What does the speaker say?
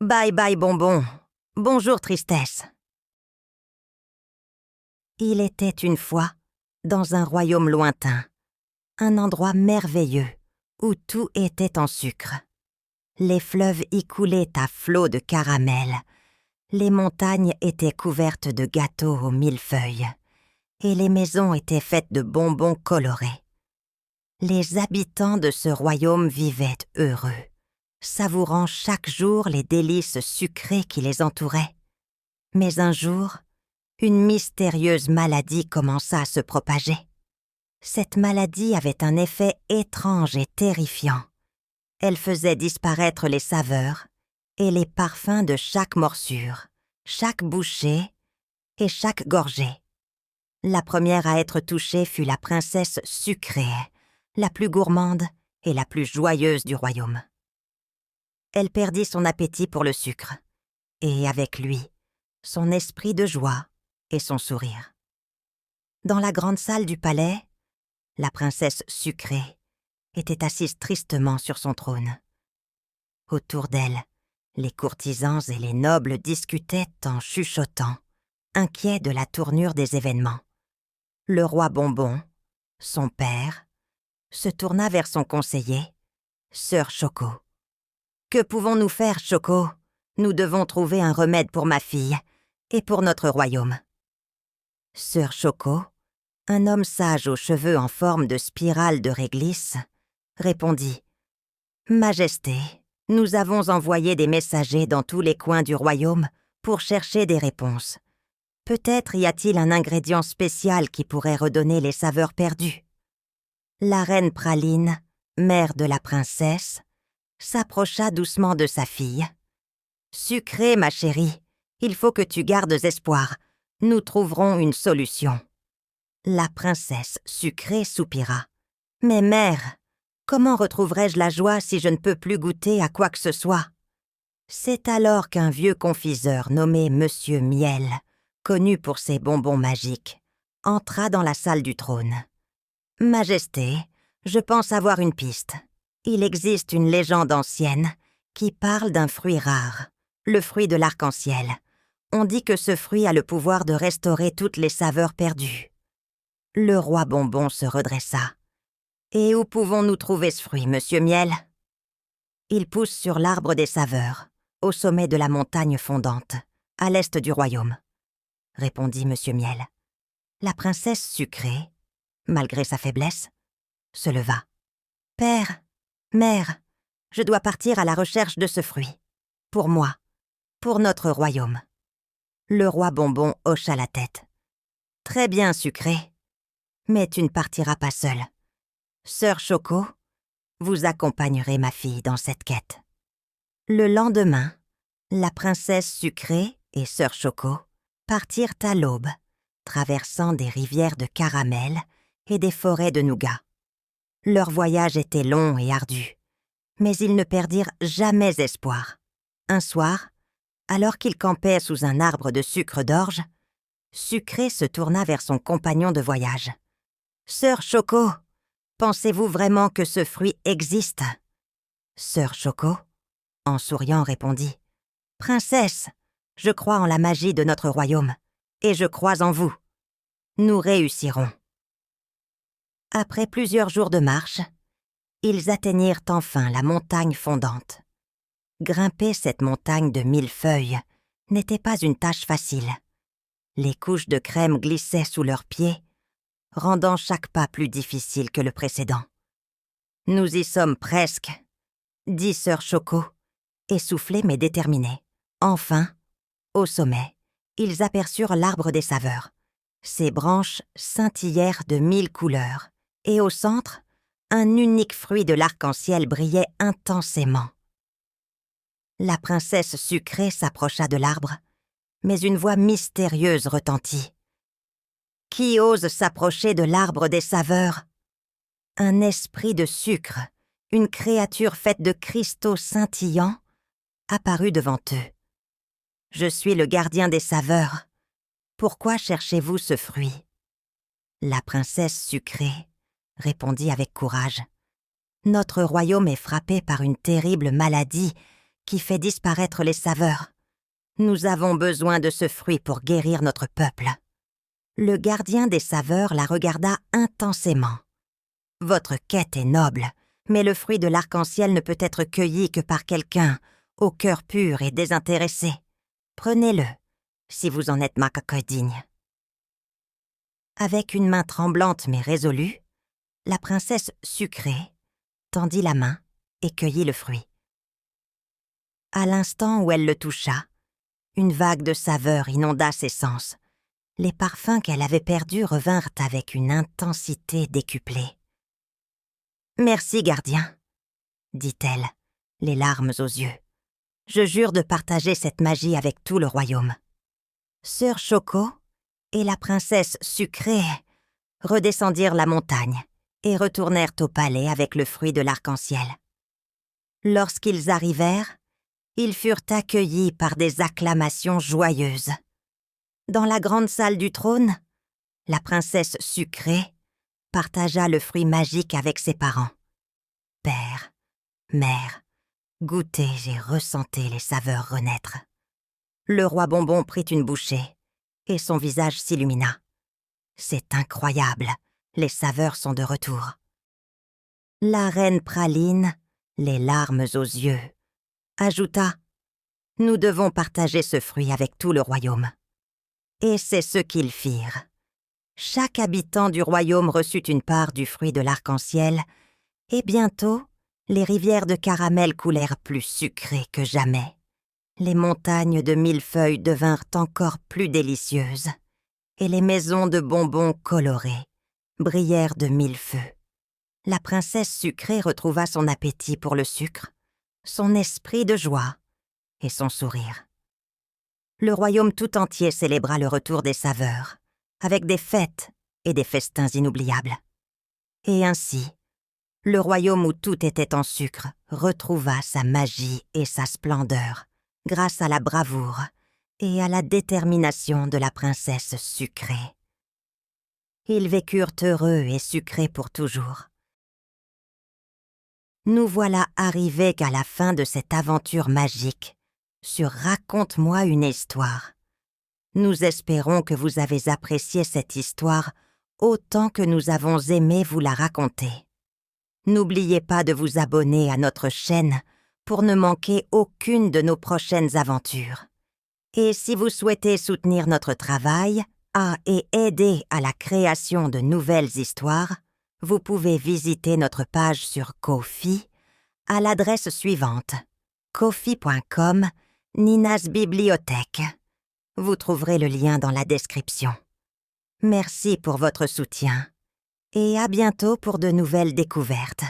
Bye bye bonbon. Bonjour tristesse. Il était une fois, dans un royaume lointain, un endroit merveilleux où tout était en sucre. Les fleuves y coulaient à flots de caramel, les montagnes étaient couvertes de gâteaux aux millefeuilles, et les maisons étaient faites de bonbons colorés. Les habitants de ce royaume vivaient heureux, savourant chaque jour les délices sucrées qui les entouraient. Mais un jour, une mystérieuse maladie commença à se propager. Cette maladie avait un effet étrange et terrifiant. Elle faisait disparaître les saveurs et les parfums de chaque morsure, chaque bouchée et chaque gorgée. La première à être touchée fut la princesse sucrée, la plus gourmande et la plus joyeuse du royaume. Elle perdit son appétit pour le sucre, et avec lui, son esprit de joie et son sourire. Dans la grande salle du palais, la princesse sucrée était assise tristement sur son trône. Autour d'elle, les courtisans et les nobles discutaient en chuchotant, inquiets de la tournure des événements. Le roi Bonbon, son père, se tourna vers son conseiller, Sœur Choco. « Que pouvons-nous faire, Choco? Nous devons trouver un remède pour ma fille et pour notre royaume. » Sœur Choco, un homme sage aux cheveux en forme de spirale de réglisse, répondit « Majesté, nous avons envoyé des messagers dans tous les coins du royaume pour chercher des réponses. Peut-être y a-t-il un ingrédient spécial qui pourrait redonner les saveurs perdues. » La reine Praline, mère de la princesse, s'approcha doucement de sa fille. « Sucrée, ma chérie, il faut que tu gardes espoir. Nous trouverons une solution. » La princesse sucrée soupira. « Mais mère, comment retrouverai-je la joie si je ne peux plus goûter à quoi que ce soit ?» C'est alors qu'un vieux confiseur nommé Monsieur Miel, connu pour ses bonbons magiques, entra dans la salle du trône. « Majesté, je pense avoir une piste. Il existe une légende ancienne qui parle d'un fruit rare, le fruit de l'arc-en-ciel. On dit que ce fruit a le pouvoir de restaurer toutes les saveurs perdues. » Le roi Bonbon se redressa. « Et où pouvons-nous trouver ce fruit, Monsieur Miel ?» « Il pousse sur l'arbre des saveurs, au sommet de la montagne fondante, à l'est du royaume, » répondit Monsieur Miel. La princesse sucrée, malgré sa faiblesse, se leva. « Père, mère, je dois partir à la recherche de ce fruit. Pour moi, pour notre royaume. » Le roi Bonbon hocha la tête. « Très bien, sucré, mais tu ne partiras pas seule. Sœur Choco, vous accompagnerez ma fille dans cette quête. » Le lendemain, la princesse sucrée et Sœur Choco partirent à l'aube, traversant des rivières de caramel et des forêts de nougat. Leur voyage était long et ardu, mais ils ne perdirent jamais espoir. Un soir, alors qu'ils campaient sous un arbre de sucre d'orge, Sucré se tourna vers son compagnon de voyage. « Sœur Choco, pensez-vous vraiment que ce fruit existe ?» Sœur Choco, en souriant, répondit « Princesse, je crois en la magie de notre royaume, et je crois en vous. Nous réussirons. » Après plusieurs jours de marche, ils atteignirent enfin la montagne fondante. Grimper cette montagne de millefeuilles n'était pas une tâche facile. Les couches de crème glissaient sous leurs pieds, rendant chaque pas plus difficile que le précédent. « Nous y sommes presque, » dit Sœur Choco, essoufflée mais déterminée. Enfin, au sommet, ils aperçurent l'arbre des saveurs. Ses branches scintillèrent de 1000 couleurs, et au centre, un unique fruit de l'arc-en-ciel brillait intensément. La princesse sucrée s'approcha de l'arbre, mais une voix mystérieuse retentit. « Qui ose s'approcher de l'arbre des saveurs ?» Un esprit de sucre, une créature faite de cristaux scintillants, apparut devant eux. « Je suis le gardien des saveurs. Pourquoi cherchez-vous ce fruit ?» La princesse sucrée répondit avec courage. « Notre royaume est frappé par une terrible maladie qui fait disparaître les saveurs. Nous avons besoin de ce fruit pour guérir notre peuple. » Le gardien des saveurs la regarda intensément. « Votre quête est noble, mais le fruit de l'arc-en-ciel ne peut être cueilli que par quelqu'un au cœur pur et désintéressé. Prenez-le, si vous en êtes ma cocotte digne. » Avec une main tremblante mais résolue, la princesse sucrée tendit la main et cueillit le fruit. À l'instant où elle le toucha, une vague de saveur inonda ses sens. Les parfums qu'elle avait perdus revinrent avec une intensité décuplée. « Merci, gardien, » dit-elle, les larmes aux yeux. « Je jure de partager cette magie avec tout le royaume. » Sœur Choco et la princesse sucrée redescendirent la montagne et retournèrent au palais avec le fruit de l'arc-en-ciel. Lorsqu'ils arrivèrent, ils furent accueillis par des acclamations joyeuses. Dans la grande salle du trône, la princesse sucrée partagea le fruit magique avec ses parents. Père, mère, goûtez et ressentez les saveurs renaître. Le roi Bonbon prit une bouchée et son visage s'illumina. C'est incroyable, les saveurs sont de retour. La reine Praline, les larmes aux yeux, ajouta « Nous devons partager ce fruit avec tout le royaume. » Et c'est ce qu'ils firent. Chaque habitant du royaume reçut une part du fruit de l'arc-en-ciel, et bientôt, les rivières de caramel coulèrent plus sucrées que jamais. Les montagnes de millefeuilles devinrent encore plus délicieuses, et les maisons de bonbons colorés brillèrent de mille feux. La princesse sucrée retrouva son appétit pour le sucre, son esprit de joie et son sourire. Le royaume tout entier célébra le retour des saveurs, avec des fêtes et des festins inoubliables. Et ainsi, le royaume où tout était en sucre retrouva sa magie et sa splendeur, grâce à la bravoure et à la détermination de la princesse sucrée. Ils vécurent heureux et sucrés pour toujours. Nous voilà arrivés qu'à la fin de cette aventure magique sur Raconte-moi une histoire. Nous espérons que vous avez apprécié cette histoire autant que nous avons aimé vous la raconter. N'oubliez pas de vous abonner à notre chaîne pour ne manquer aucune de nos prochaines aventures. Et si vous souhaitez soutenir notre travail et aider à la création de nouvelles histoires, vous pouvez visiter notre page sur Ko-fi à l'adresse suivante: ko-fi.com Nina's Bibliothèque. Vous trouverez le lien dans la description. Merci pour votre soutien et à bientôt pour de nouvelles découvertes.